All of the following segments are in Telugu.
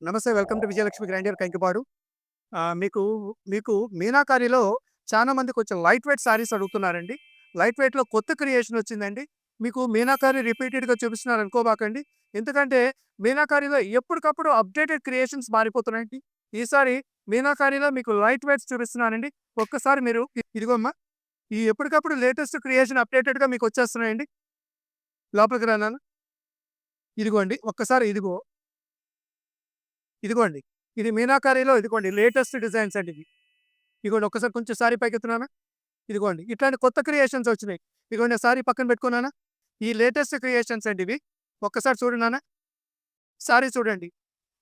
నమస్తే. Welcome to Vijayalakshmi grinder Kankipadu. మీకు మీకు మీనాకారిలో చాలా మంది కొంచెం లైట్ వెయిట్ శారీస్ అడుగుతున్నారండి. లైట్ వెయిట్‌లో కొత్త క్రియేషన్ వచ్చిందండి. మీకు మీనాకారి రిపీటెడ్‌గా చూపిస్తున్నారు అనుకోబాకండి. ఎందుకంటే మీనాకారిలో ఎప్పటికప్పుడు అప్‌డేటెడ్ క్రియేషన్స్ మారిపోతున్నాయండి. ఈసారి మీనాకారిలో మీకు లైట్ వెయిట్స్ చూపిస్తున్నానండి. ఒక్కసారి మీరు ఇదిగో అమ్మా! ఈ ఎప్పటికప్పుడు లేటెస్ట్ క్రియేషన్ అప్‌డేటెడ్‌గా మీకు వచ్చేస్తున్నాయండి. లోపలికి రా నాన్న. ఇదిగోండి. ఒక్కసారి ఇదిగోండి. ఇది మీనాకారిలో ఇదిగోండి లేటెస్ట్ డిజైన్స్ అండి ఇవి. ఇదిగోండి ఒక్కసారి కొంచెం సారీ పైకెత్తు. ఇదిగోండి. ఇట్లాంటి కొత్త క్రియేషన్స్ వచ్చినాయి. ఇదిగోండి సారీ పక్కన పెట్టుకో నాన్న. ఈ లేటెస్ట్ క్రియేషన్స్ అండి ఇవి. ఒక్కసారి చూడు నాన్న. సారీ చూడండి.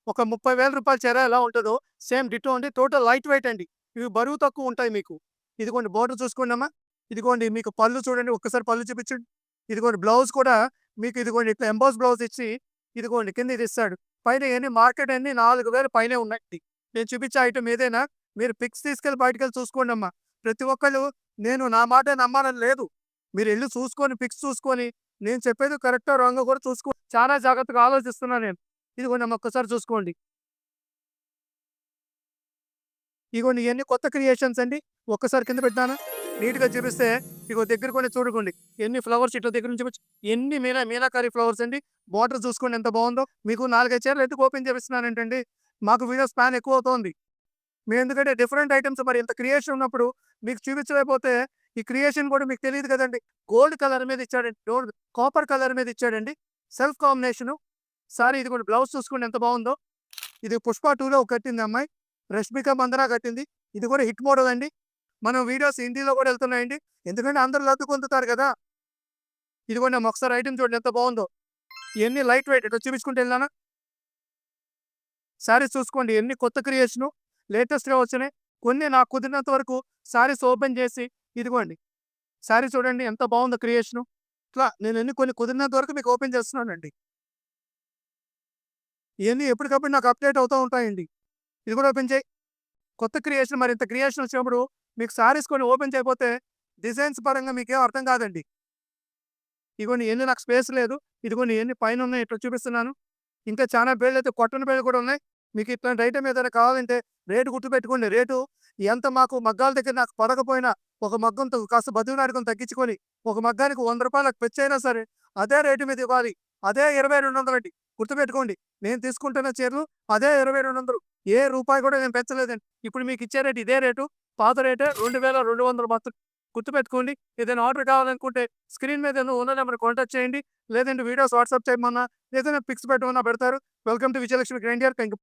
ఒక రూ. 30,000 చీర ఎలా ఉంటదో సేమ్ డిట్టో అండి. టోటల్ లైట్ వెయిట్ అండి. ఇవి బరువు తక్కువ ఉంటాయి మీకు. ఇదిగోండి బోర్డర్ చూసుకోండమ్మా. ఇదిగోండి మీకు పళ్ళు చూడండి. ఒక్కసారి పళ్ళు చూపించండి. ఇదిగోండి బ్లౌజ్ కూడా మీకు ఇదిగోండి ఇట్లా ఎంబోస్ బ్లౌజ్ ఇచ్చి ఇదిగోండి కింద ఇది ఇస్తాడు. పైన ఇయన్నీ మార్కెట్ అన్నీ 4,000 పైనే ఉన్నాయండి. నేను చూపించే ఐటెమ్ ఏదైనా మీరు పిక్స్ తీసుకెళ్ళి బయటికెళ్ళి చూసుకోండమ్మా. ప్రతి ఒక్కళ్ళు నేను నా మాటే నమ్మాలని లేదు. మీరెళ్లి చూసుకొని పిక్స్ చూసుకొని నేను చెప్పేది కరెక్టో రాంగో కూడా చాలా జాగ్రత్తగా ఆలోచిస్తున్నా నేను. ఇదిగోండమ్మా ఒక్కసారి చూసుకోండి. ఇగోండి ఇయన్నీ కొత్త క్రియేషన్స్ అండి. ఒక్కసారి కింద పెట్టానా? నీట్‌గా చూపిస్తే ఇగో దగ్గరకొని చూడుకోండి. ఎన్ని ఫ్లవర్స్ ఇట్లా దగ్గర నుంచి చూపించు. ఎన్ని మీనాకారి ఫ్లవర్స్ అండి. బోర్డర్ చూసుకోండి ఎంత బావుందో. మీకు 4, 5 చీరలు ఎందుకు ఓపెన్ చేపిస్తున్నానేంటండి, మాకు వీడియో స్పాన్ ఎక్కువవుతోంది. మేమెందుకంటే డిఫరెంట్ ఐటెమ్స్ మరి ఇంత క్రియేషన్ ఉన్నప్పుడు మీకు చూపించలేకపోతే ఈ క్రియేషన్ కూడా మీకు తెలీదు కదండీ. గోల్డ్ కలర్ మీద ఇచ్చాడండి. కాపర్ కలర్ మీద ఇచ్చాడండి. Self combination. సారీ ఇదిగోండి బ్లౌజ్ చూసుకోండి ఎంత బావుందో. ఇది 'పుష్ప 2లో' కట్టింది అమ్మాయి. 'రష్మిక మందన' కట్టింది. ఇది కూడా హిట్ మోడల్ అండి. మనం వీడియోస్ హిందీలో కూడా ఎళ్తున్నాయండి. ఎందుకంటే అందరూ లబ్ధి పొందుతారు కదా! ఇదిగోండి అమ్మ ఒకసారి ఐటెమ్ చూడండి ఎంత బావుందో. ఇయన్నీ లైట్ వెయిట్ ఇట్లా చూపించుకుంటూ ఎళ్ళానా? శారీస్ చూసుకోండి ఎన్ని కొత్త క్రియేషను లేటెస్ట్‌గా వచ్చినాయి. కొన్ని నాకు కుదిరినంత వరకు శారీస్ ఓపెన్ చేసి ఇదిగోండి. శారీ చూడండి ఎంత బావుందో క్రియేషను. ఇట్లా నేను కొన్ని కుదిరినంత వరకు మీకు ఓపెన్ చేస్తున్నానండి. ఇయన్నీ ఎప్పటికప్పుడు నాకు అప్‌డేట్ అవుతా ఉంటాయండి. ఇది కూడా ఓపెన్ చేయి. కొత్త క్రియేషన్ మరింత క్రియేషన్ వచ్చినప్పుడు మీకు శారీస్ కొన్ని ఓపెన్ చేయకపోతే డిజైన్స్ పరంగా మీకేం అర్థం కాదండి. ఇగోండి ఇయన్నీ నాకు స్పేస్ లేదు. ఇదిగోండి ఇయన్నీ పైనున్నాయి ఇట్లా చూపిస్తున్నాను. ఇంకా చాలా పేర్లయితే కొట్టని పేర్లు కూడా ఉన్నాయి. మీకు ఇట్లాంటి ఐటెమ్ ఏదైనా కావాలంటే రేటు గుర్తుపెట్టుకోండి. రేటు ఎంత మాకు మగ్గాల దగ్గర నాకు పడకపోయినా ఒక మగ్గంతో కాస్త బతిమిలాడుకొని తగ్గించుకొని ఒక మగ్గానికి రూ. 100 పెంచైనా సరే అదే రేటు మీద ఇవ్వాలి. అదే 20,200 అండి. గుర్తుపెట్టుకోండి. నేను తీసుకుంటున్న చీరలు అదే 20,200 ఏ రూపాయి కూడా నేను పెంచలేదండి. ఇప్పుడు మీకు ఇచ్చే రేటు ఇదే రేటు. పాత రేటే 2,200 మాత్రం. గుర్తుపెట్టుకోండి. ఏదైనా ఆర్డర్ కావాలనుకుంటే స్క్రీన్ మీద ఉన్న నెంబర్‌కి కాంటాక్ట్ చేయండి. లేదంటే వీడియోస్ వాట్సాప్ చేయమన్నా ఏదైనా పిక్స్ పెట్టమన్నా పెడతారు. Welcome to Vijayalakshmi grinder thank you.